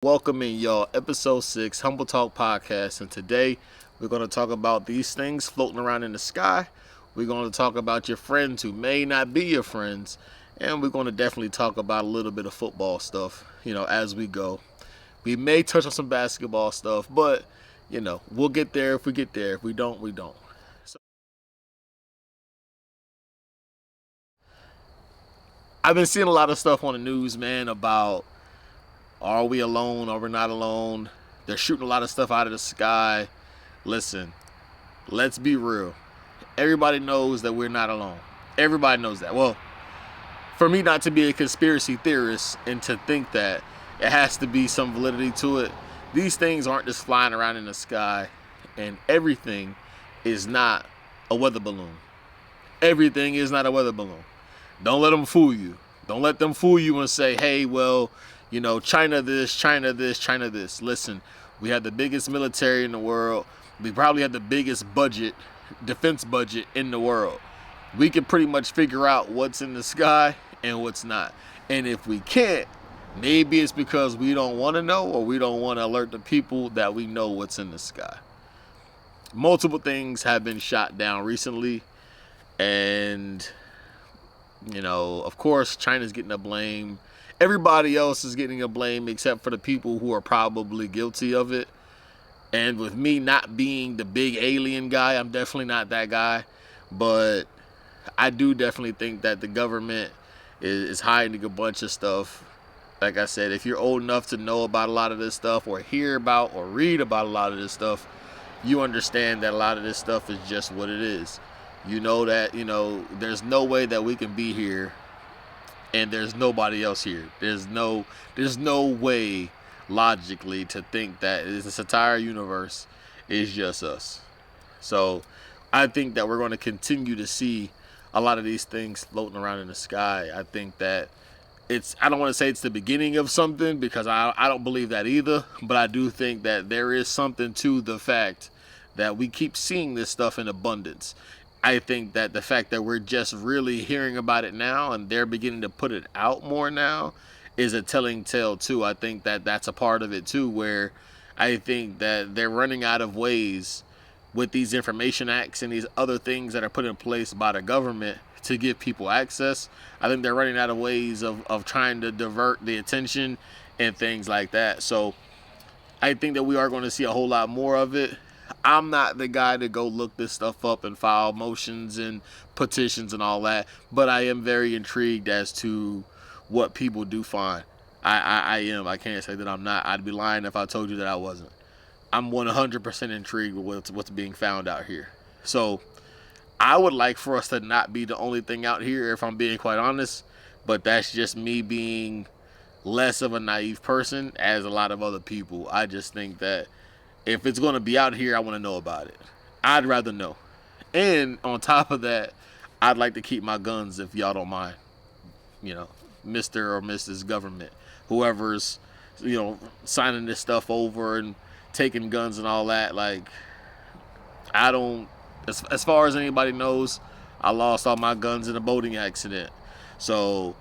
Welcome in, y'all. Episode 6, Humbletalk Podcast. And today we're going to talk about these things floating around in the sky. We're going to talk about your friends who may not be your friends. And we're going to definitely talk about a little bit of football stuff, as we go. We may touch on some basketball stuff, but, we'll get there if we get there. If we don't, we don't. So, I've been seeing a lot of stuff on the news, man, about are we alone? Are we not alone? They're shooting a lot of stuff out of the sky. Listen, let's be real. Everybody knows that we're not alone. Everybody knows that. Well, for me not to be a conspiracy theorist and to think that it has to be some validity to it, these things aren't just flying around in the sky, and everything is not a weather balloon. Everything is not a weather balloon. Don't let them fool you. Don't let them fool you and say, hey, well, China this, China this, China this. Listen, we have the biggest military in the world. We probably have the biggest defense budget in the world. We can pretty much figure out what's in the sky and what's not. And if we can't, maybe it's because we don't want to know, or we don't want to alert the people that we know what's in the sky. Multiple things have been shot down recently, and of course, China's getting the blame. Everybody else is getting a blame except for the people who are probably guilty of it. And with me not being the big alien guy, I'm definitely not that guy. But I do definitely think that the government is hiding a bunch of stuff. Like I said, if you're old enough to know about a lot of this stuff, or hear about or read about a lot of this stuff, you understand that a lot of this stuff is just what it is. You know that, there's no way that we can be here and there's nobody else here. There's no way logically to think that this entire universe is just us. So I think that we're going to continue to see a lot of these things floating around in the sky. I think that I don't want to say it's the beginning of something, because I don't believe that either, but I do think that there is something to the fact that we keep seeing this stuff in abundance. I think that the fact that we're just really hearing about it now and they're beginning to put it out more now is a telling tale too. I think that that's a part of it too, where I think that they're running out of ways with these information acts and these other things that are put in place by the government to give people access. I think they're running out of ways of trying to divert the attention and things like that. So I think that we are going to see a whole lot more of it. I'm not the guy to go look this stuff up and file motions and petitions and all that, but I am very intrigued as to what people do find. I am. I can't say that I'm not. I'd be lying if I told you that I wasn't. I'm 100% intrigued with what's being found out here. So I would like for us to not be the only thing out here, if I'm being quite honest, but that's just me being less of a naive person as a lot of other people. I just think that if it's going to be out here, I want to know about it. I'd rather know. And on top of that, I'd like to keep my guns, if y'all don't mind. Mr. or Mrs. Government. Whoever's, signing this stuff over and taking guns and all that. Like, I don't, as far as anybody knows, I lost all my guns in a boating accident. So,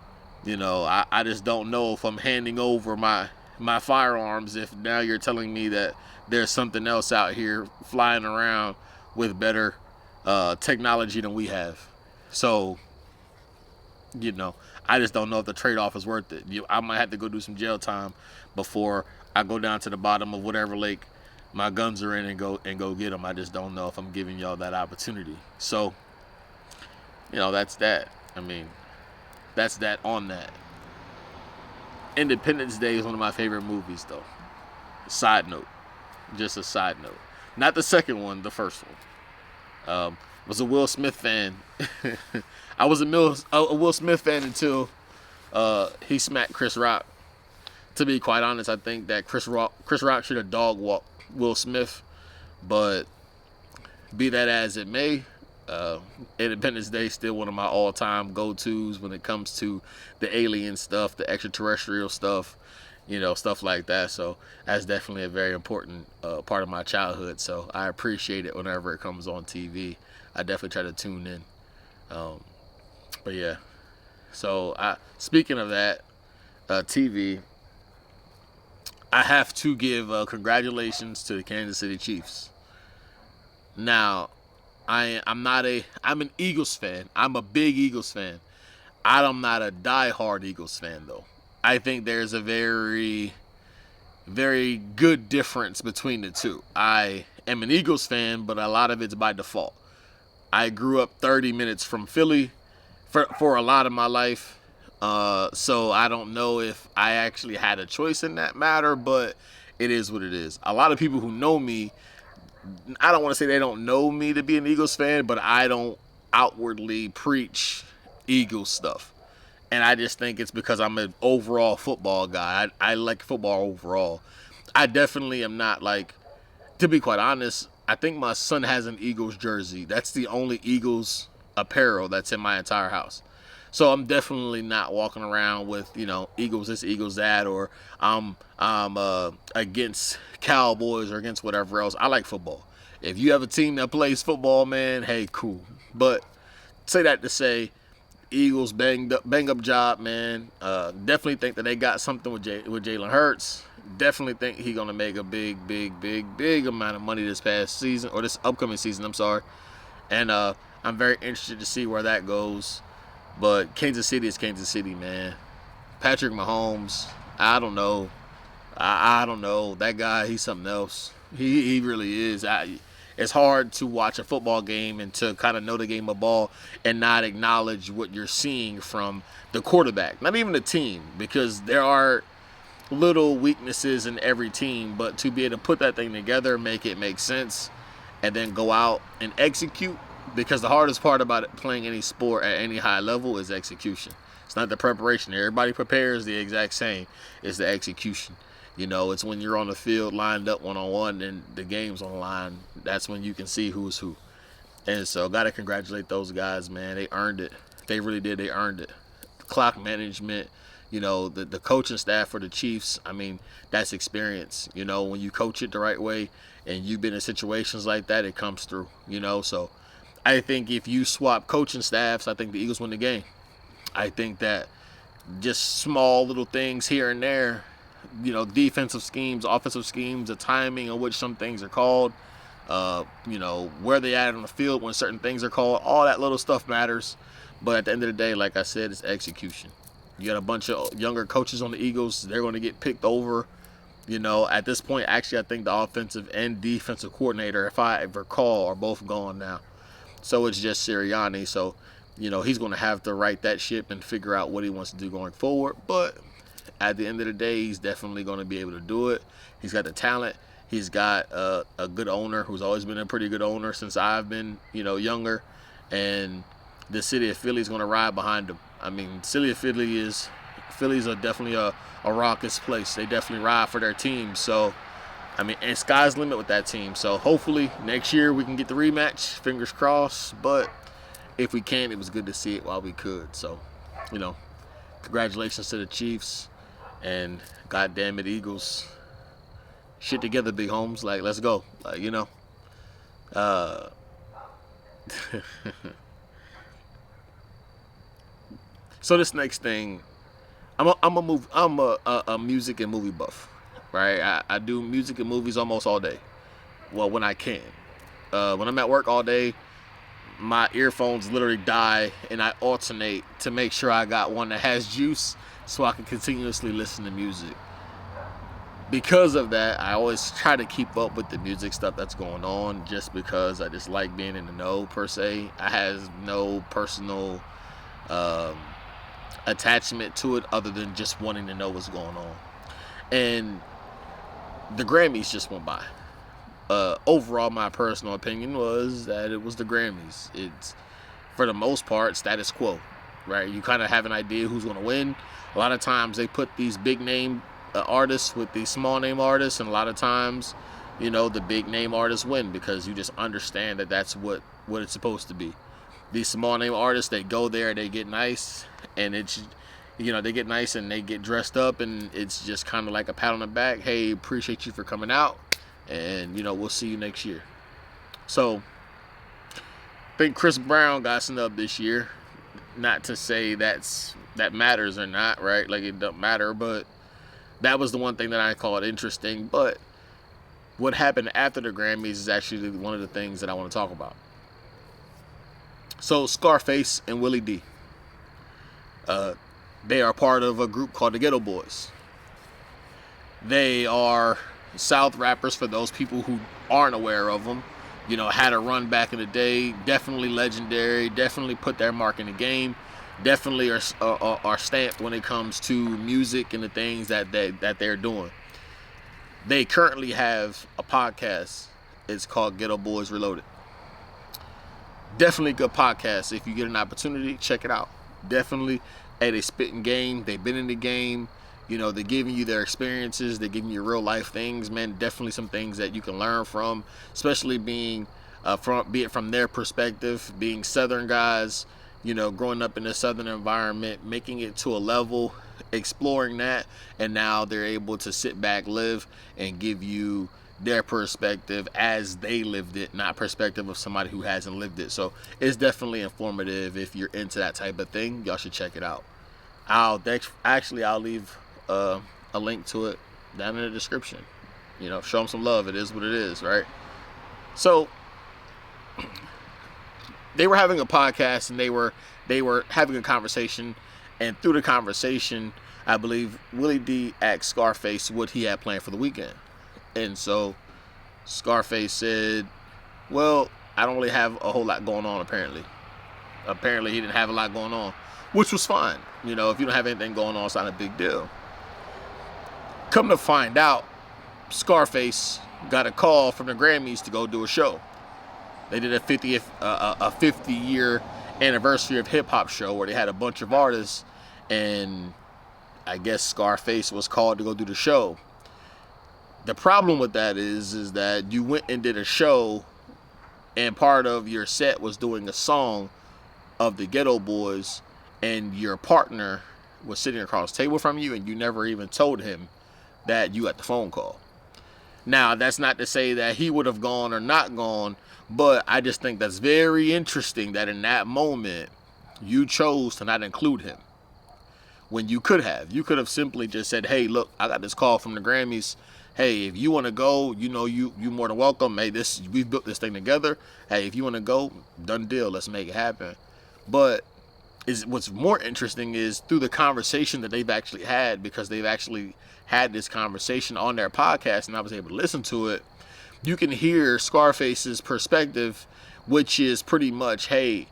I just don't know if I'm handing over my firearms if now you're telling me that there's something else out here flying around with better technology than we have. So, I just don't know if the trade-off is worth it. I might have to go do some jail time before I go down to the bottom of whatever lake my guns are in and go get them. I just don't know if I'm giving y'all that opportunity. So, that's that. I mean, that's that on that. Independence Day is one of my favorite movies, though. Side note. Just a side note. Not the second one, the first one. Was a Will Smith fan. I was a Will Smith fan until he smacked Chris Rock. To be quite honest, I think that Chris Rock should have dog walked Will Smith. But be that as it may, Independence Day is still one of my all-time go-tos when it comes to the alien stuff, the extraterrestrial stuff, stuff like that. So that's definitely a very important part of my childhood. So I appreciate it whenever it comes on TV. I definitely try to tune in. But yeah. So speaking of that, TV, I have to give congratulations to the Kansas City Chiefs. Now, I'm an Eagles fan. I'm a big Eagles fan. I'm not a diehard Eagles fan though. I think there's a very good difference between the two. I am an Eagles fan, but a lot of it's by default. I grew up 30 minutes from Philly for a lot of my life. So I don't know if I actually had a choice in that matter, but it is what it is. A lot of people who know me, I don't want to say they don't know me to be an Eagles fan, but I don't outwardly preach Eagles stuff. And I just think it's because I'm an overall football guy. I like football overall. I definitely am not like, to be quite honest, I think my son has an Eagles jersey. That's the only Eagles apparel that's in my entire house. So I'm definitely not walking around with, Eagles this, Eagles that, or I'm against Cowboys or against whatever else. I like football. If you have a team that plays football, man, hey, cool. But say that to say, Eagles bang up job, man. Definitely think that they got something with Jalen Hurts. Definitely think he's gonna make a big amount of money this past season, or this upcoming season. I'm sorry, and I'm very interested to see where that goes. But Kansas City is Kansas City, man. Patrick Mahomes, I don't know. I don't know. That guy, he's something else. He really is. It's hard to watch a football game and to kind of know the game of ball and not acknowledge what you're seeing from the quarterback. Not even the team, because there are little weaknesses in every team, but to be able to put that thing together, make it make sense, and then go out and execute, because the hardest part about it, playing any sport at any high level, is execution. It's not the preparation. Everybody prepares the exact same. It's the execution. It's when you're on the field lined up one-on-one and the game's on the line. That's when you can see who's who. And so got to congratulate those guys, man. They earned it. They really did. They earned it. Clock management, the coaching staff for the Chiefs, I mean, that's experience. When you coach it the right way and you've been in situations like that, it comes through, So I think if you swap coaching staffs, I think the Eagles win the game. I think that just small little things here and there, defensive schemes, offensive schemes, the timing of which some things are called, where they at on the field when certain things are called, all that little stuff matters. But at the end of the day, like I said, it's execution. You got a bunch of younger coaches on the Eagles. They're going to get picked over. At this point, actually, I think the offensive and defensive coordinator, if I recall, are both gone now. So it's just Sirianni. So, he's going to have to right that ship and figure out what he wants to do going forward. But at the end of the day, he's definitely going to be able to do it. He's got the talent. He's got a good owner who's always been a pretty good owner since I've been, younger. And the city of Philly is going to ride behind him. I mean, Philly's are definitely a raucous place. They definitely ride for their team. So, I mean, and sky's the limit with that team. So hopefully next year we can get the rematch. Fingers crossed. But if we can't, it was good to see it while we could. So, congratulations to the Chiefs. And goddamn it, Eagles. Shit together, big homes. Like, let's go. So this next thing, I'm a music and movie buff, right? I do music and movies almost all day. Well, when I can. When I'm at work all day, my earphones literally die, and I alternate to make sure I got one that has juice so I can continuously listen to music. Because of that, I always try to keep up with the music stuff that's going on, just because I just like being in the know, per se. I have no personal attachment to it other than just wanting to know what's going on. And the Grammys just went by. Overall, my personal opinion was that it was the Grammys. It's, for the most part, status quo, right? You kind of have an idea who's going to win. A lot of times they put these big name artists with these small name artists, and a lot of times, the big name artists win because you just understand that that's what it's supposed to be. These small name artists, they go there, they get nice, and it's, they get nice and they get dressed up, and it's just kind of like a pat on the back. Hey, appreciate you for coming out, and we'll see you next year. So I think Chris Brown got snubbed this year. Not to say that matters or not, right? Like, it doesn't matter, but That was the one thing that I called interesting. But what happened after the Grammys is actually one of the things that I want to talk about. So Scarface and Willie D, they are part of a group called the GETO Boys. They are South rappers for those people who aren't aware of them. You know, had a run back in the day. Definitely legendary. Definitely put their mark in the game. Definitely are stamped when it comes to music and the things that they're doing. They currently have a podcast. It's called GETO Boys Reloaded. Definitely good podcast. If you get an opportunity, check it out. Definitely, hey, they spitting game. They've been in the game. You know, they're giving you their experiences. They're giving you real life things, man. Definitely some things that you can learn from, especially be it from their perspective, being Southern guys, you know, growing up in a Southern environment, making it to a level, exploring that, and now they're able to sit back, live, and give you their perspective as they lived it, not perspective of somebody who hasn't lived it. So it's definitely informative. If you're into that type of thing, y'all should check it out. I'll leave a link to it down in the description. You know, show them some love. It is what it is, right? So they were having a podcast, and they were having a conversation, and through the conversation, I believe Willie D asked Scarface what he had planned for the weekend. And so Scarface said, well, I don't really have a whole lot going on, apparently. Apparently he didn't have a lot going on, which was fine. You know, if you don't have anything going on, it's not a big deal. Come to find out, Scarface got a call from the Grammys to go do a show. They did a 50-year anniversary of hip-hop show where they had a bunch of artists, and I guess Scarface was called to go do the show. The problem with that is that you went and did a show, and part of your set was doing a song of the GETO Boys, and your partner was sitting across the table from you, and you never even told him that you had the phone call. Now, that's not to say that he would have gone or not gone, but I just think that's very interesting that in that moment, you chose to not include him. When you could have. You could have simply just said, hey, look, I got this call from the Grammys. Hey, if you want to go, you know, you more than welcome. Hey, we've built this thing together. Hey, if you want to go, done deal. Let's make it happen. But what's more interesting is through the conversation that they've actually had, because they've actually had this conversation on their podcast, and I was able to listen to it. You can hear Scarface's perspective, which is pretty much, hey,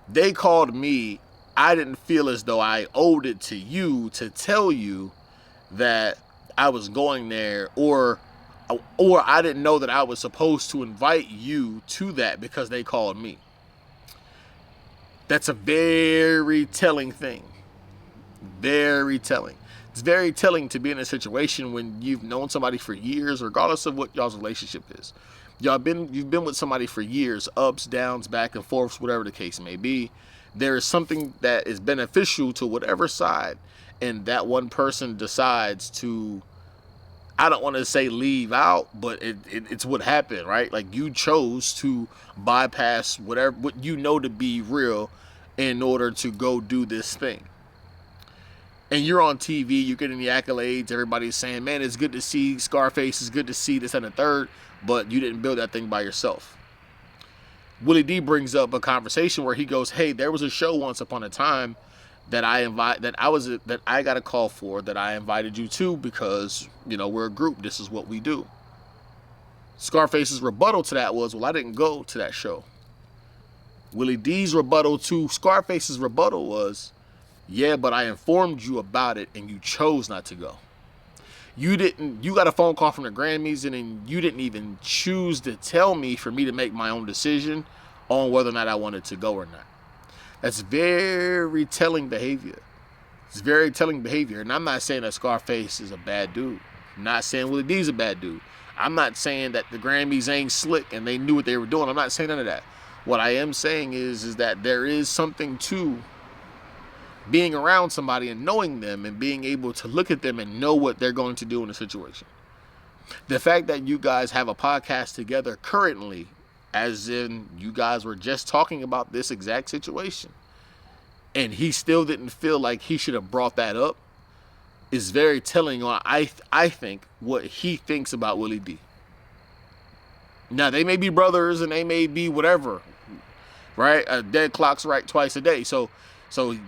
they called me. I didn't feel as though I owed it to you to tell you that I was going there, or I didn't know that I was supposed to invite you to that because they called me. That's a very telling thing. Very telling. It's very telling to be in a situation when you've known somebody for years, regardless of what y'all's relationship is. You've been with somebody for years, ups, downs, back and forths, whatever the case may be. There is something that is beneficial to whatever side, and that one person decides to, I don't want to say leave out, but it's what happened, right? Like, you chose to bypass what you know to be real in order to go do this thing. And you're on TV, you're getting the accolades, everybody's saying, man, it's good to see Scarface, it's good to see this and the third, but you didn't build that thing by yourself. Willie D brings up a conversation where he goes, hey, there was a show once upon a time that I got a call for, that I invited you to because, you know, we're a group, this is what we do. Scarface's rebuttal to that was, well, I didn't go to that show. Willie D's rebuttal to Scarface's rebuttal was, yeah, but I informed you about it and you chose not to go. You got a phone call from the Grammys, and then you didn't even choose to tell me for me to make my own decision on whether or not I wanted to go or not. That's very telling behavior. It's very telling behavior. And I'm not saying that Scarface is a bad dude. I'm not saying Willie D's a bad dude. I'm not saying that the Grammys ain't slick and they knew what they were doing. I'm not saying none of that. What I am saying is that there is something to being around somebody and knowing them and being able to look at them and know what they're going to do in a situation. The fact that you guys have a podcast together currently, as in you guys were just talking about this exact situation, and he still didn't feel like he should have brought that up, is very telling on, I think, what he thinks about Willie D. Now, they may be brothers and they may be whatever, right? A dead clock's right twice a day. So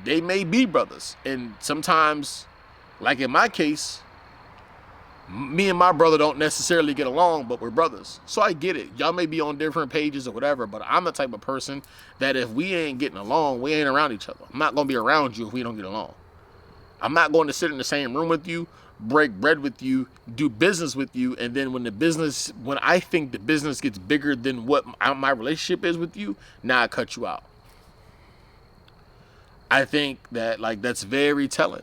they may be brothers. And sometimes, like in my case, me and my brother don't necessarily get along, but we're brothers. So I get it. Y'all may be on different pages or whatever, but I'm the type of person that if we ain't getting along, we ain't around each other. I'm not going to be around you if we don't get along. I'm not going to sit in the same room with you, break bread with you, do business with you, and then when I think the business gets bigger than what my relationship is with you, now I cut you out. I think that, like, that's very telling.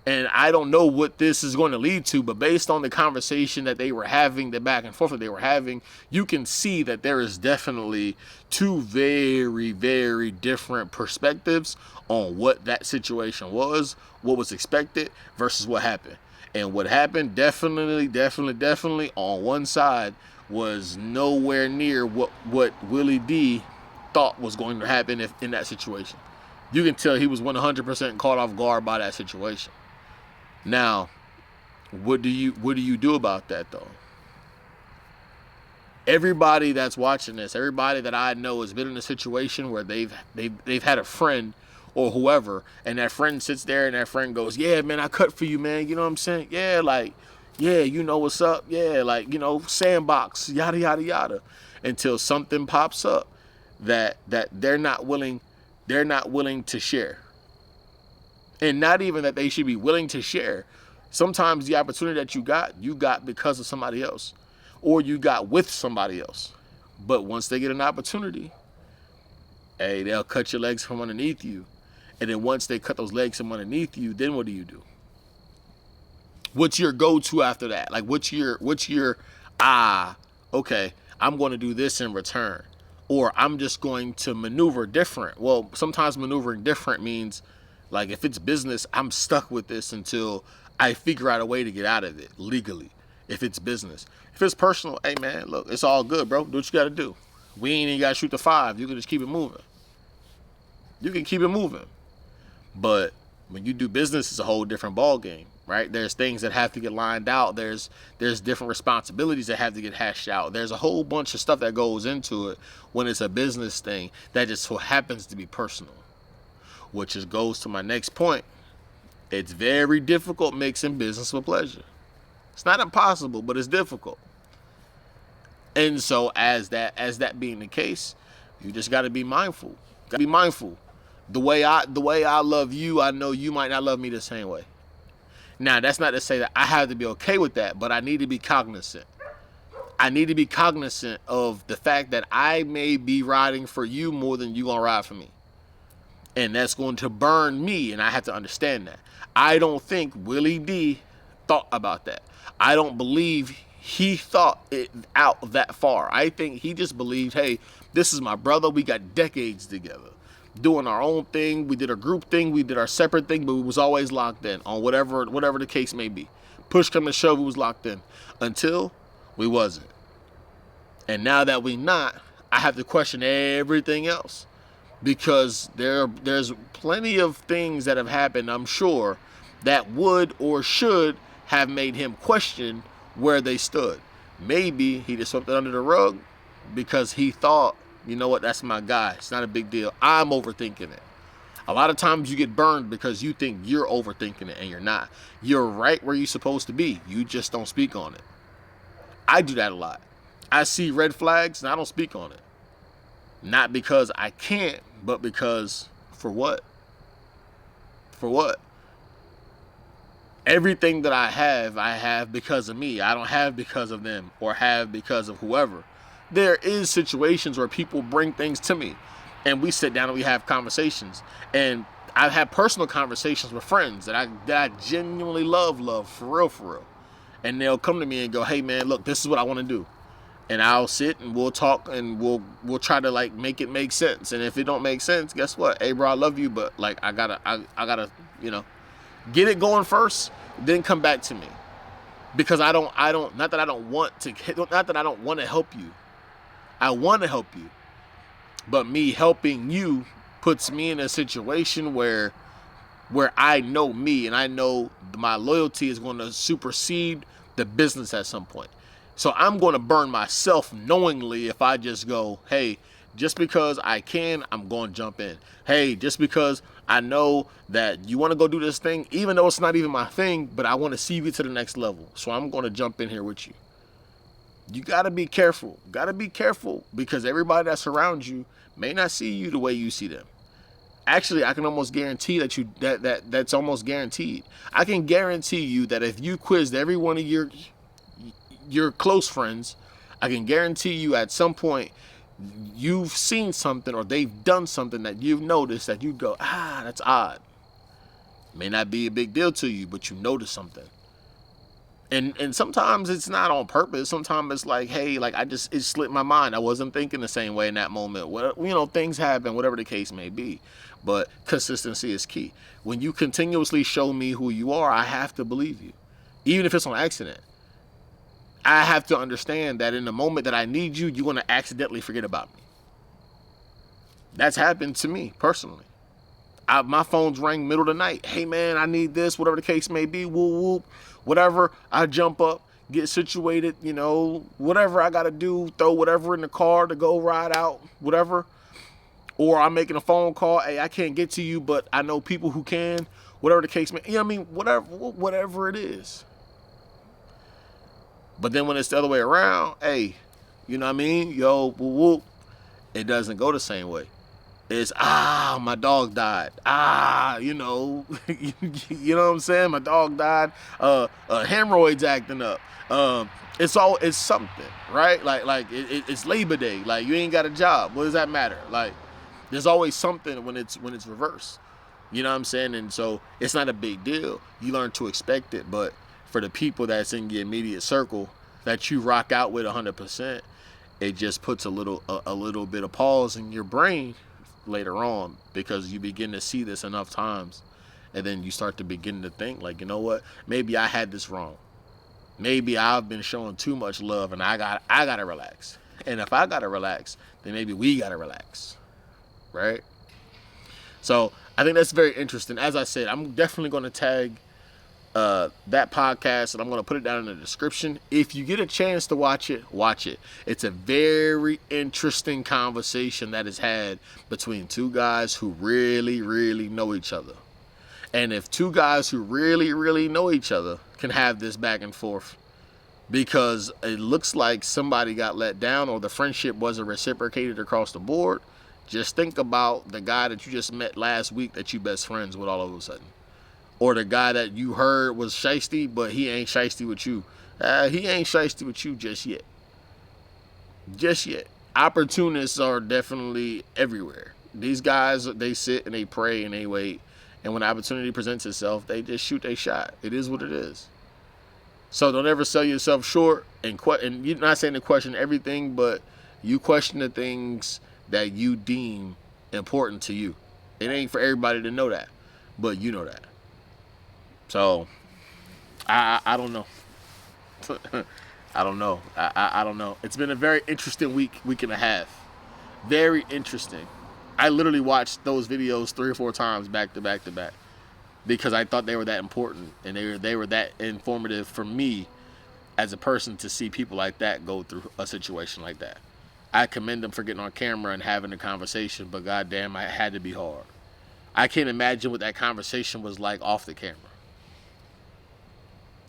And I don't know what this is going to lead to, but based on the conversation that they were having, the back and forth that they were having, you can see that there is definitely two very, very different perspectives on what that situation was, what was expected versus what happened. And what happened definitely on one side was nowhere near what Willie D thought was going to happen in that situation. You can tell he was 100% caught off guard by that situation. Now, what do you do about that, though? Everybody that's watching this, everybody that I know has been in a situation where they've had a friend or whoever, and that friend sits there and that friend goes, "Yeah, man, I cut for you, man. You know what I'm saying? Yeah, like, yeah, you know what's up. Yeah, like, you know, sandbox, yada yada yada," until something pops up that they're not willing to share. And not even that they should be willing to share. Sometimes the opportunity that you got because of somebody else, or you got with somebody else. But once they get an opportunity, hey, they'll cut your legs from underneath you. And then once they cut those legs from underneath you, then what do you do? What's your go-to after that? Like, what's your okay, I'm going to do this in return. Or I'm just going to maneuver different. Well, sometimes maneuvering different means, like, if it's business, I'm stuck with this until I figure out a way to get out of it legally. If it's business. If it's personal, hey, man, look, it's all good, bro. Do what you got to do. We ain't even got to shoot the 5. You can just keep it moving. You can keep it moving. But when you do business, it's a whole different ball game, right? There's things that have to get lined out. There's different responsibilities that have to get hashed out. There's a whole bunch of stuff that goes into it when it's a business thing that just so happens to be personal. Which just goes to my next point. It's very difficult mixing business with pleasure. It's not impossible, but it's difficult. And so as that being the case, you just got to be mindful. Got to be mindful. The way I love you, I know you might not love me the same way. Now, that's not to say that I have to be okay with that, but I need to be cognizant. I need to be cognizant of the fact that I may be riding for you more than you gonna ride for me. And that's going to burn me, and I have to understand that. I don't think Willie D thought about that. I don't believe he thought it out that far. I think he just believed, hey, this is my brother. We got decades together. Doing our own thing. We did a group thing. We did our separate thing, but we was always locked in on whatever the case may be. Push come to shove, we was locked in. Until we wasn't. And now that we not, I have to question everything else. Because there's plenty of things that have happened, I'm sure, that would or should have made him question where they stood. Maybe he just swept it under the rug because he thought, you know what, that's my guy. It's not a big deal. I'm overthinking it. A lot of times you get burned because you think you're overthinking it and you're not. You're right where you're supposed to be. You just don't speak on it. I do that a lot. I see red flags and I don't speak on it. Not because I can't, but because, for what? For what? Everything that I have because of me. I don't have because of them or have because of whoever. There is situations where people bring things to me and we sit down and we have conversations. And I've had personal conversations with friends that I genuinely love for real. And they'll come to me and go, hey man, look, this is what I want to do. And I'll sit and we'll talk and we'll try to like make it make sense. And if it don't make sense, guess what? Hey bro, I love you, but like I gotta, you know, get it going first, then come back to me. Because I don't not that I don't want to help you. I want to help you. But me helping you puts me in a situation where where I know me and I know my loyalty is going to supersede the business at some point. So I'm going to burn myself knowingly if I just go, hey, just because I can, I'm going to jump in. Hey, just because I know that you want to go do this thing, even though it's not even my thing, but I want to see you to the next level. So I'm going to jump in here with you. You got to be careful. Got to be careful because everybody that's around you may not see you the way you see them. Actually, I can almost guarantee that's almost guaranteed. I can guarantee you that if you quizzed every one of your close friends, I can guarantee you at some point you've seen something or they've done something that you've noticed that you go, that's odd. May not be a big deal to you, but you notice something. And sometimes it's not on purpose. Sometimes it's like, hey, like it slipped my mind. I wasn't thinking the same way in that moment. Well, things happen, whatever the case may be. But consistency is key. When you continuously show me who you are, I have to believe you. Even if it's on accident. I have to understand that in the moment that I need you, you're going to accidentally forget about me. That's happened to me personally. My phone's rang middle of the night. Hey, man, I need this, whatever the case may be. Whoop, whoop, whatever. I jump up, get situated, whatever I got to do, throw whatever in the car to go ride out, whatever. Or I'm making a phone call. Hey, I can't get to you, but I know people who can, whatever the case may be. Whatever it is. But then when it's the other way around, hey, you know what I mean? Yo, whoop, whoop. It doesn't go the same way. It's, my dog died. You know what I'm saying? My dog died. Hemorrhoids acting up. It's something, right? Like it's Labor Day. Like you ain't got a job. What does that matter? Like there's always something when it's reversed. You know what I'm saying? And so it's not a big deal. You learn to expect it. But for the people that's in your immediate circle that you rock out with 100%, it just puts a little bit of pause in your brain later on, because you begin to see this enough times and then you start to begin to think like, you know what, maybe I had this wrong. Maybe I've been showing too much love and I gotta relax. And if I gotta relax, then maybe we gotta relax, right? So I think that's very interesting. As I said, I'm definitely going to tag that podcast, and I'm going to put it down in the description. If you get a chance to watch it, watch it. It's a very interesting conversation that is had between two guys who really, really know each other. And if two guys who really, really know each other can have this back and forth, because it looks like somebody got let down or the friendship wasn't reciprocated across the board, just think about the guy that you just met last week that you best friends with all of a sudden. Or the guy that you heard was shiesty, but he ain't shiesty with you. He ain't shiesty with you just yet. Just yet. Opportunists are definitely everywhere. These guys, they sit and they pray and they wait. And when the opportunity presents itself, they just shoot their shot. It is what it is. So don't ever sell yourself short. And you're not saying to question everything, but you question the things that you deem important to you. It ain't for everybody to know that, but you know that. So, I don't know. I don't know. I don't know. It's been a very interesting week and a half. Very interesting. I literally watched those videos 3 or 4 times back to back to back because I thought they were that important and they were that informative for me as a person to see people like that go through a situation like that. I commend them for getting on camera and having a conversation, but goddamn, it had to be hard. I can't imagine what that conversation was like off the camera.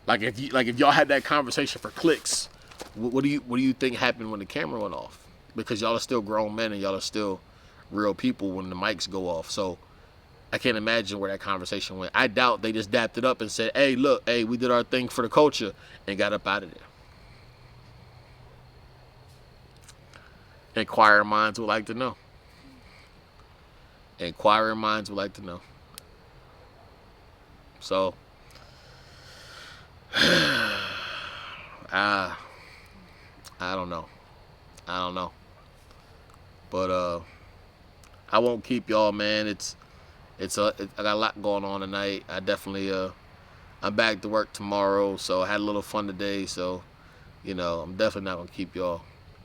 Like if y'all had that conversation for clicks, what do you think happened when the camera went off? Because y'all are still grown men and y'all are still real people when the mics go off. So I can't imagine where that conversation went. I doubt they just dapped it up and said, "Hey, look, hey, we did our thing for the culture," and got up out of there. Inquiring minds would like to know. Inquiring minds would like to know. So. I don't know. But I won't keep y'all, man. I got a lot going on tonight. I definitely I'm back to work tomorrow, so I had a little fun today, so I'm definitely not gonna keep y'all.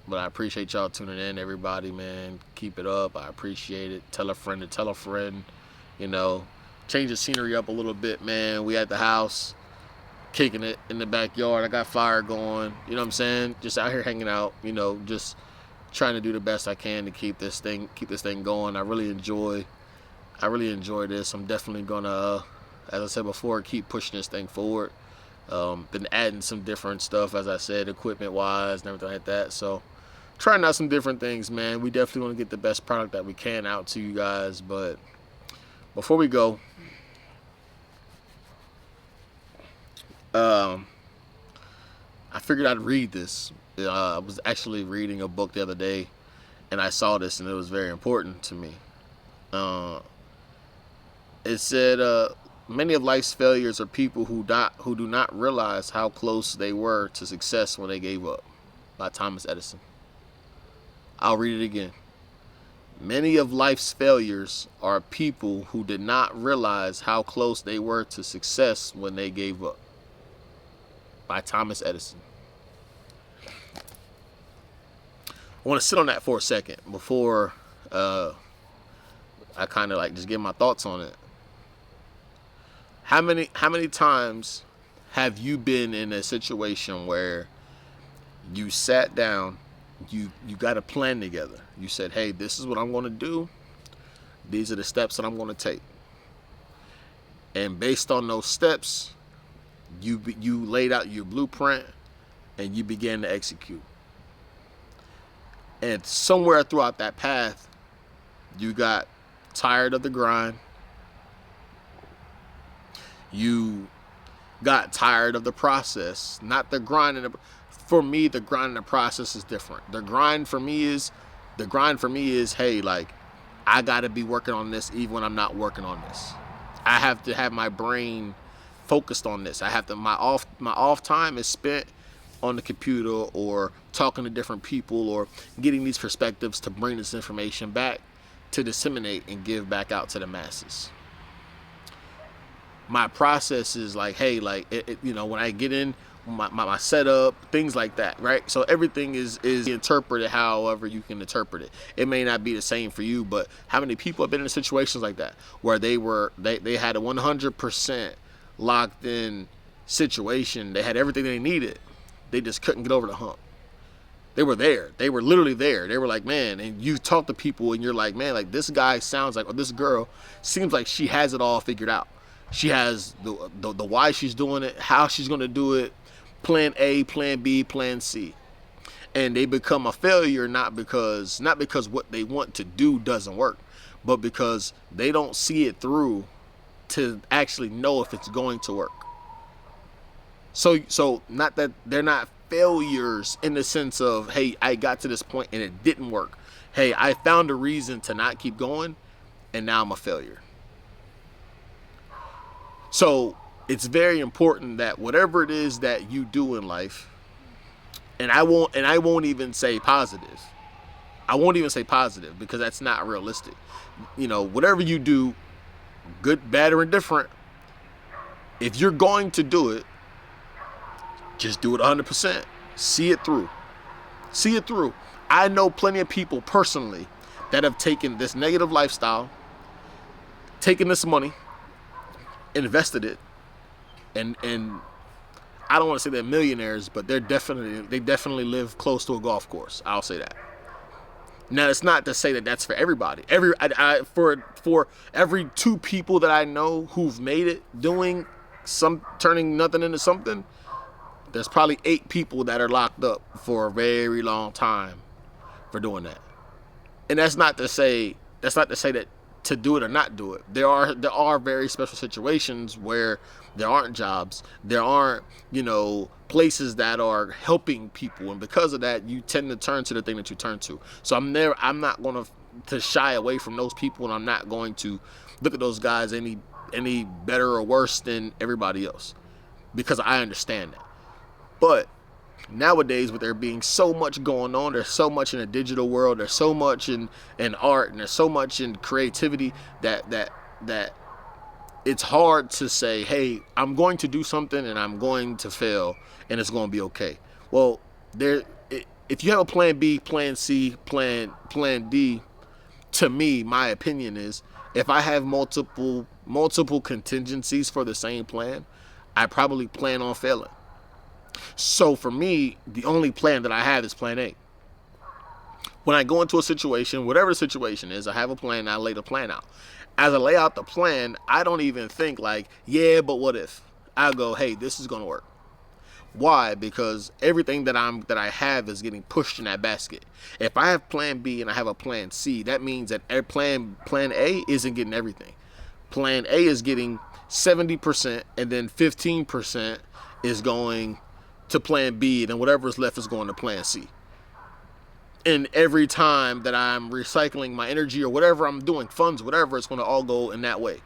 But I appreciate y'all tuning in, everybody, man. Keep it up. I appreciate it. Tell a friend to tell a friend, change the scenery up a little bit, man. We at the house, kicking it in the backyard. I got fire going. You know what I'm saying? Just out here hanging out. You know, just trying to do the best I can to keep this thing going. I really enjoy this. I'm definitely gonna, as I said before, keep pushing this thing forward. Been adding some different stuff, as I said, equipment wise and everything like that. So trying out some different things, man. We definitely want to get the best product that we can out to you guys. But before we go, I figured I'd read this. I was actually reading a book the other day, and I saw this, and it was very important to me. It said, many of life's failures are people who do not realize how close they were to success when they gave up, by Thomas Edison. I'll read it again. Many of life's failures are people who did not realize how close they were to success when they gave up, by Thomas Edison. I want to sit on that for a second before I kind of like just give my thoughts on it. How many times have you been in a situation where you sat down, you got a plan together, you said, hey, this is what I'm going to do, these are the steps that I'm going to take, and based on those steps, you laid out your blueprint and you began to execute. And somewhere throughout that path, you got tired of the grind. You got tired of the process, not the grind. For me, the grind and the process is different. The grind for me is, hey, like, I got to be working on this even when I'm not working on this. I have to have my brain focused on this. I have to, my off time is spent on the computer or talking to different people or getting these perspectives to bring this information back to disseminate and give back out to the masses. My process is like, hey, like, when I get in my setup, things like that, right? So everything is interpreted however you can interpret it. It may not be the same for you, but how many people have been in situations like that where they had a 100% locked in situation. They had everything they needed. They just couldn't get over the hump. They were there. They were literally there. They were like, man, and you talk to people and you're like, man, like, this guy sounds like, or this girl seems like she has it all figured out. She has the why she's doing it, how she's going to do it, plan A, plan B, plan C. And they become a failure not because what they want to do doesn't work, but because they don't see it through to actually know if it's going to work. So not that they're not failures in the sense of, hey, I got to this point and it didn't work. Hey, I found a reason to not keep going and now I'm a failure. So it's very important that whatever it is that you do in life, and I won't even say positive. I won't even say positive because that's not realistic. Whatever you do, good, bad, or indifferent, if you're going to do it, just do it 100%. See it through. See it through. I know plenty of people personally that have taken this negative lifestyle, taken this money, invested it, and I don't want to say they're millionaires, but they definitely live close to a golf course. I'll say that. Now, it's not to say that that's for everybody. For every 2 people that I know who've made it turning nothing into something, there's probably 8 people that are locked up for a very long time for doing that. And that's not to say that to do it or not do it. There are very special situations where there aren't jobs, there aren't, places that are helping people, and because of that, you tend to turn to the thing that you turn to. So I'm not going to shy away from those people, and I'm not going to look at those guys any better or worse than everybody else, because I understand that. But nowadays, with there being so much going on, there's so much in the digital world, there's so much in art, and there's so much in creativity that it's hard to say, hey, I'm going to do something and I'm going to fail and it's going to be okay. Well, if you have a plan B, plan C, plan D, to me, my opinion is, if I have multiple multiple contingencies for the same plan, I probably plan on failing. So for me, the only plan that I have is plan A. When I go into a situation, whatever the situation is, I have a plan, I lay the plan out. As I lay out the plan, I don't even think like, yeah, but what if? I go, hey, this is gonna work. Why? Because everything that I have is getting pushed in that basket. If I have plan B and I have a plan C, that means that plan A isn't getting everything. Plan A is getting 70%, and then 15% is going to plan B, and then whatever is left is going to plan C. And every time that I'm recycling my energy or whatever I'm doing, funds, whatever, it's going to all go in that way.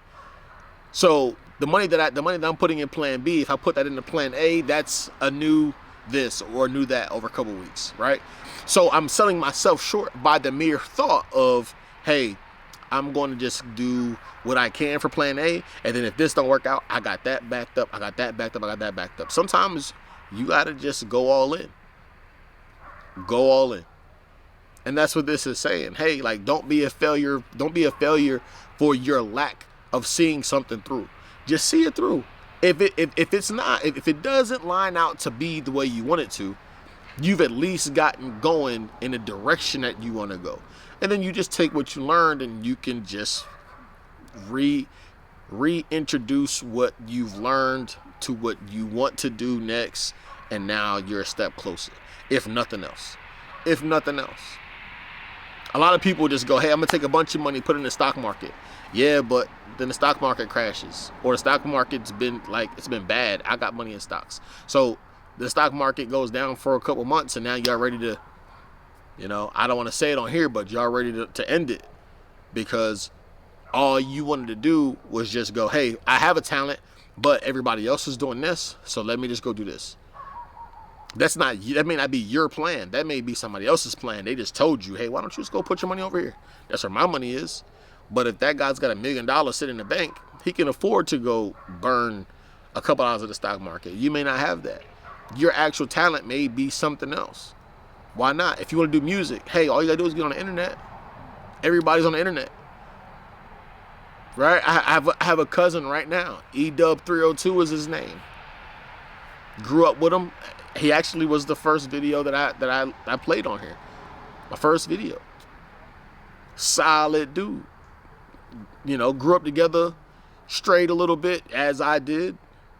So the money that I'm putting in plan B, if I put that into plan A, that's a new this or a new that over a couple of weeks, right? So I'm selling myself short by the mere thought of, hey, I'm going to just do what I can for plan A, and then if this don't work out, I got that backed up, I got that backed up, I got that backed up. Sometimes you got to just go all in. Go all in. And that's what this is saying. Hey, like, don't be a failure. Don't be a failure for your lack of seeing something through. Just see it through. If it doesn't line out to be the way you want it to, you've at least gotten going in the direction that you want to go. And then you just take what you learned and you can just reintroduce what you've learned to what you want to do next. And now you're a step closer, if nothing else. If nothing else. A lot of people just go, hey, I'm going to take a bunch of money, put it in the stock market. Yeah, but then the stock market crashes. Or the stock market's been it's been bad. I got money in stocks. So the stock market goes down for a couple months and now y'all ready to, I don't want to say it on here, but y'all ready to end it. Because all you wanted to do was just go, hey, I have a talent, but everybody else is doing this. So let me just go do this. That may not be your plan. That may be somebody else's plan. They just told you, hey, why don't you just go put your money over here? That's where my money is. But if that guy's got $1 million sitting in the bank, he can afford to go burn a couple hours of the stock market. You may not have that. Your actual talent may be something else. Why not? If you want to do music, hey, all you gotta do is get on the internet. Everybody's on the internet. Right? I have a cousin right now. EW302 is his name. Grew up with him. He actually was the first video that I played on here. My first video. Solid dude. Grew up together, strayed a little bit as I did,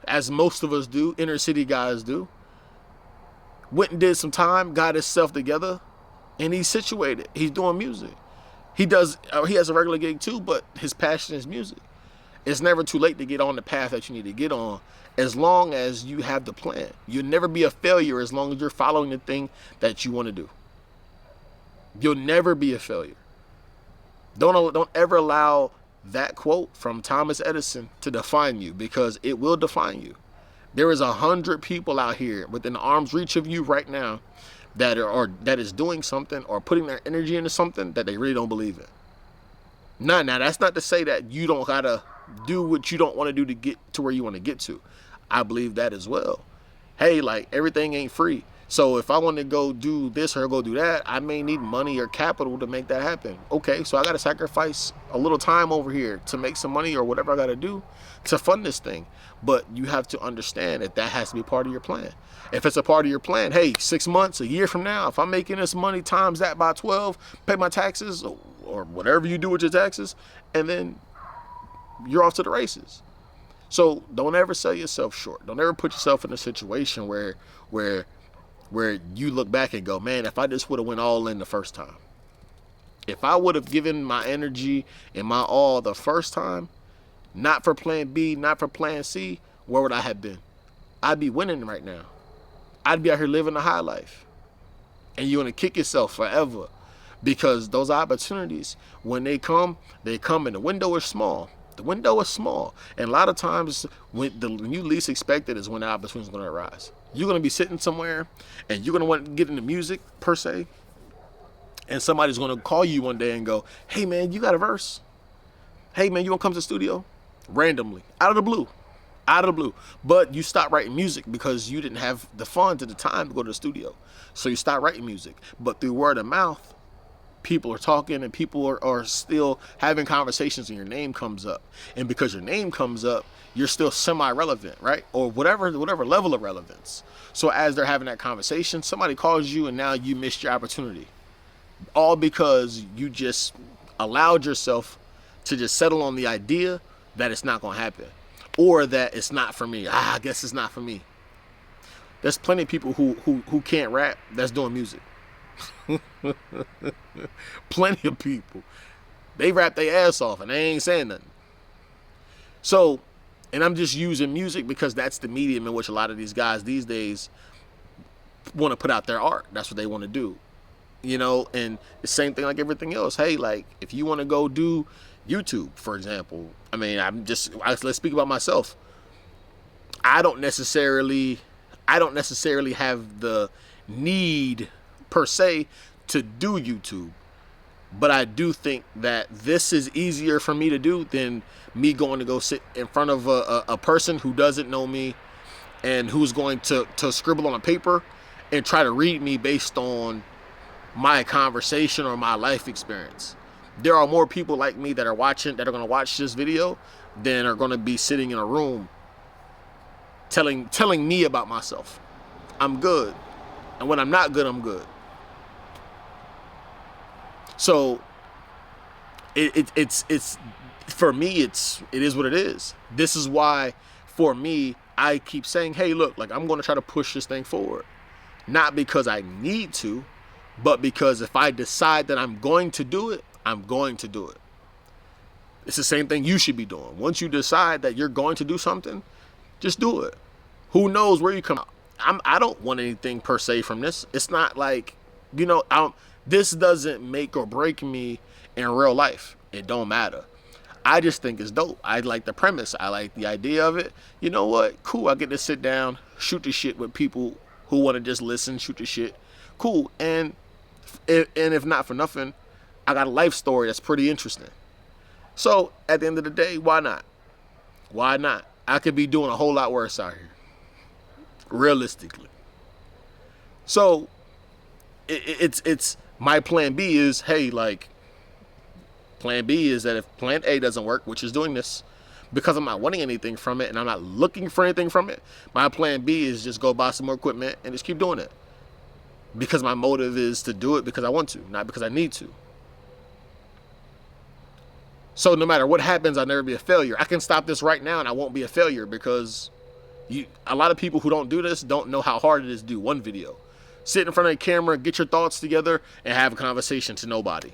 as most of us do, inner city guys do. Went and did some time, got himself together, and he's situated. He's doing music. He has a regular gig too, but his passion is music. It's never too late to get on the path that you need to get on, as long as you have the plan. You'll never be a failure as long as you're following the thing that you want to do. You'll never be a failure. Don't ever allow that quote from Thomas Edison to define you, because it will define you. There is 100 people out here within arm's reach of you right now that is doing something or putting their energy into something that they really don't believe in. Now that's not to say that you don't gotta do what you don't want to do to get to where you want to get to. I believe that as well. Hey, like, everything ain't free. So if I want to go do this or go do that, I may need money or capital to make that happen. Okay, so I got to sacrifice a little time over here to make some money or whatever I got to do to fund this thing. But you have to understand that has to be part of your plan. If it's a part of your plan, hey, 6 months, a year from now, if I'm making this money times that by 12, pay my taxes or whatever you do with your taxes, and then you're off to the races. So don't ever sell yourself short. Don't ever put yourself in a situation where you look back and go, man, if I just would have went all in the first time. If I would have given my energy and my all the first time, not for plan B, not for plan C, where would I have been? I'd be winning right now. I'd be out here living a high life. And you're going to kick yourself forever, because those opportunities, when they come and the window is small. The window is small. And a lot of times when you least expect it is when the opportunity is going to arise. You're going to be sitting somewhere and you're going to want to get into music per se. And somebody's going to call you one day and go, hey man, you got a verse? Hey man, you want to come to the studio? Randomly, out of the blue. But you stopped writing music because you didn't have the funds at the time to go to the studio. So you stopped writing music. But through word of mouth, people are talking and people are still having conversations and your name comes up. And because your name comes up, you're still semi-relevant, right? Or whatever level of relevance. So as they're having that conversation, somebody calls you and now you missed your opportunity. All because you just allowed yourself to just settle on the idea that it's not going to happen. Or that it's not for me. I guess it's not for me. There's plenty of people who can't rap that's doing music. Plenty of people. They rap their ass off and they ain't saying nothing. So, and I'm just using music because that's the medium in which a lot of these guys these days want to put out their art. That's what they want to do. You know, and the same thing like everything else. Hey, like if you want to go do YouTube, for example, I mean, let's speak about myself. I don't necessarily have the need per se to do YouTube, but I do think that this is easier for me to do than me going to go sit in front of a person who doesn't know me and who's going to scribble on a paper and try to read me based on my conversation or my life experience. There are more people like me that are going to watch this video than are going to be sitting in a room telling me about myself. I'm good. And when I'm not good, I'm good. So it's for me, it is what it is. This is why for me, I keep saying, hey, look, like I'm going to try to push this thing forward. Not because I need to, but because if I decide that I'm going to do it, I'm going to do it. It's the same thing you should be doing. Once you decide that you're going to do something, just do it. Who knows where you come out. I don't want anything per se from this. It's not like, this doesn't make or break me in real life. It don't matter. I just think it's dope. I like the premise. I like the idea of it. You know what? Cool. I get to sit down, shoot the shit with people who want to just listen, shoot the shit. Cool. And if not for nothing, I got a life story that's pretty interesting. So at the end of the day, why not? Why not? I could be doing a whole lot worse out here, realistically. So it's my plan B is, hey, like plan B is that if plan A doesn't work, which is doing this, because I'm not wanting anything from it and I'm not looking for anything from it, my plan B is just go buy some more equipment and just keep doing it. Because my motive is to do it because I want to, not because I need to. So no matter what happens, I'll never be a failure. I can stop this right now and I won't be a failure because a lot of people who don't do this don't know how hard it is to do one video. Sit in front of a camera, get your thoughts together, and have a conversation to nobody.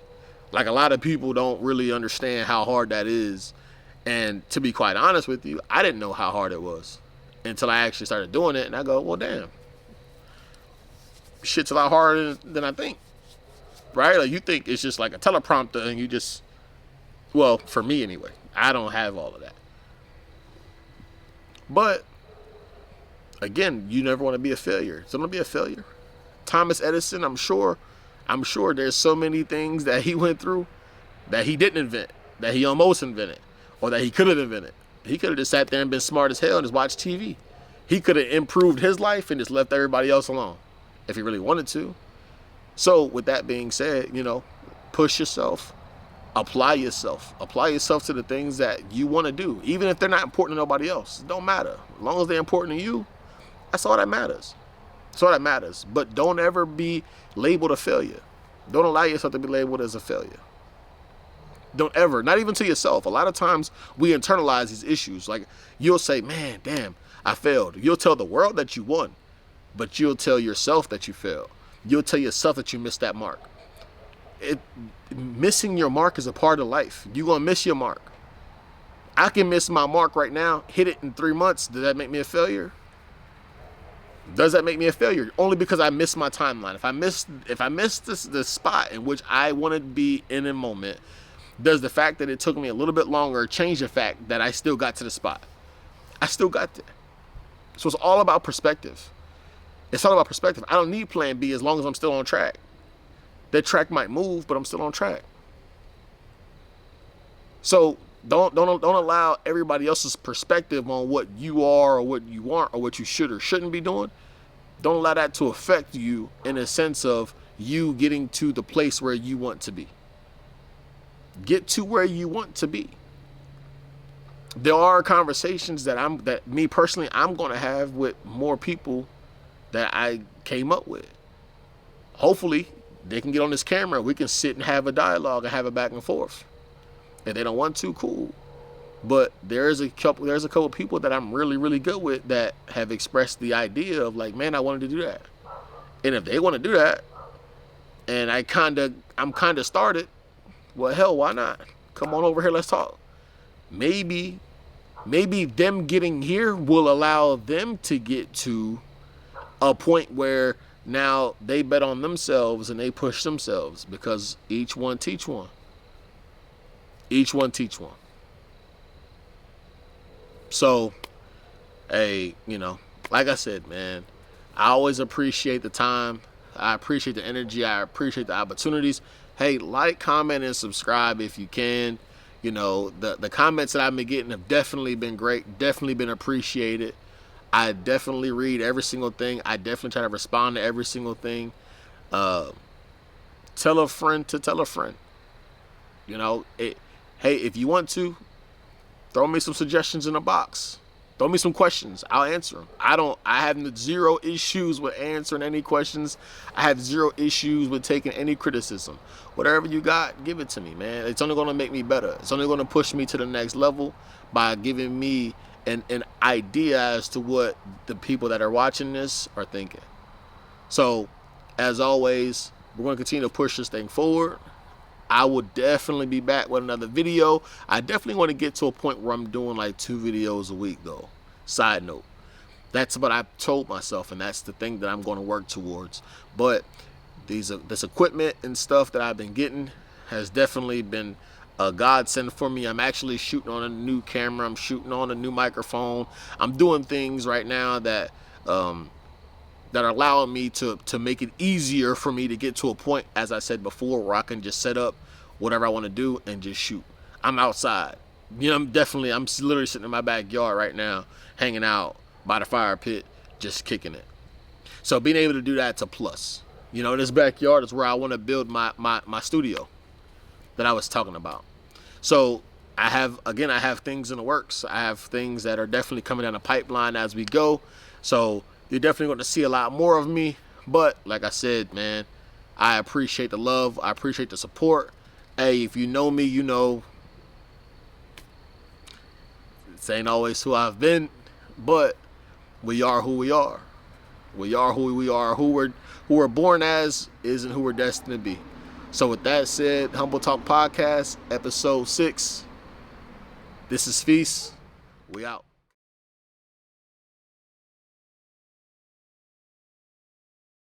Like a lot of people don't really understand how hard that is. And to be quite honest with you, I didn't know how hard it was until I actually started doing it. And I go, well, damn. Shit's a lot harder than I think, right? Like you think it's just like a teleprompter and you just, well, for me anyway, I don't have all of that. But again, you never want to be a failure. So don't be a failure. Thomas Edison, I'm sure there's so many things that he went through that he didn't invent, that he almost invented, or that he could have invented. He could have just sat there and been smart as hell and just watched TV. He could have improved his life and just left everybody else alone if he really wanted to. So with that being said, push yourself, apply yourself to the things that you want to do, even if they're not important to nobody else. It don't matter. As long as they're important to you, that's all that matters. That's all that matters. But don't ever be labeled a failure. Don't allow yourself to be labeled as a failure. Don't ever, not even to yourself. A lot of times we internalize these issues. Like you'll say, man, damn, I failed. You'll tell the world that you won, but you'll tell yourself that you failed. You'll tell yourself that you missed that mark. Missing your mark is a part of life. You're going to miss your mark. I can miss my mark right now, hit it in 3 months. Does that make me a failure? Does that make me a failure? Only because I missed my timeline. If I missed the spot in which I want to be in a moment, does the fact that it took me a little bit longer change the fact that I still got to the spot? I still got there. So it's all about perspective. It's all about perspective. I don't need plan B as long as I'm still on track. That track might move, but I'm still on track. So don't allow everybody else's perspective on what you are or what you aren't or what you should or shouldn't be doing. Don't allow that to affect you in a sense of you getting to the place where you want to be. Get to where you want to be. There are conversations that me personally I'm going to have with more people that I came up with. Hopefully they can get on this camera. We can sit and have a dialogue and have a back and forth. If they don't want to, cool. But there's a couple people that I'm really, really good with that have expressed the idea of like, man, I wanted to do that. And if they want to do that, and I'm kind of started, well, hell, why not? Come on over here, let's talk. Maybe them getting here will allow them to get to a point where now they bet on themselves and they push themselves, because each one teach one. Each one teach one. So, hey, like I said, man, I always appreciate the time. I appreciate the energy. I appreciate the opportunities. Hey, like, comment, and subscribe if you can. The comments that I've been getting have definitely been great, definitely been appreciated. I definitely read every single thing. I definitely try to respond to every single thing. Tell a friend to tell a friend. Hey, if you want to, throw me some suggestions in the box. Throw me some questions. I'll answer them. I have zero issues with answering any questions. I have zero issues with taking any criticism. Whatever you got, give it to me, man. It's only going to make me better. It's only going to push me to the next level by giving me an idea as to what the people that are watching this are thinking. So, as always, we're going to continue to push this thing forward. I will definitely be back with another video. I definitely want to get to a point where I'm doing like 2 videos a week, though. Side note. That's what I told myself, and that's the thing that I'm going to work towards. But this equipment and stuff that I've been getting has definitely been a godsend for me. I'm actually shooting on a new camera. I'm shooting on a new microphone. I'm doing things right now that are allowing me to make it easier for me to get to a point, as I said before, where I can just set up whatever I want to do and just shoot. I'm outside. I'm literally sitting in my backyard right now, hanging out by the fire pit, just kicking it. So being able to do that's a plus. This backyard is where I want to build my studio that I was talking about. So I have things in the works. I have things that are definitely coming down the pipeline as we go. So you're definitely going to see a lot more of me. But like I said, man, I appreciate the love. I appreciate the support. Hey, if you know me, this ain't always who I've been, but we are who we are. We are who we are. Who we're born as isn't who we're destined to be. So with that said, Humbletalk Podcast, episode 6. This is Feast. We out.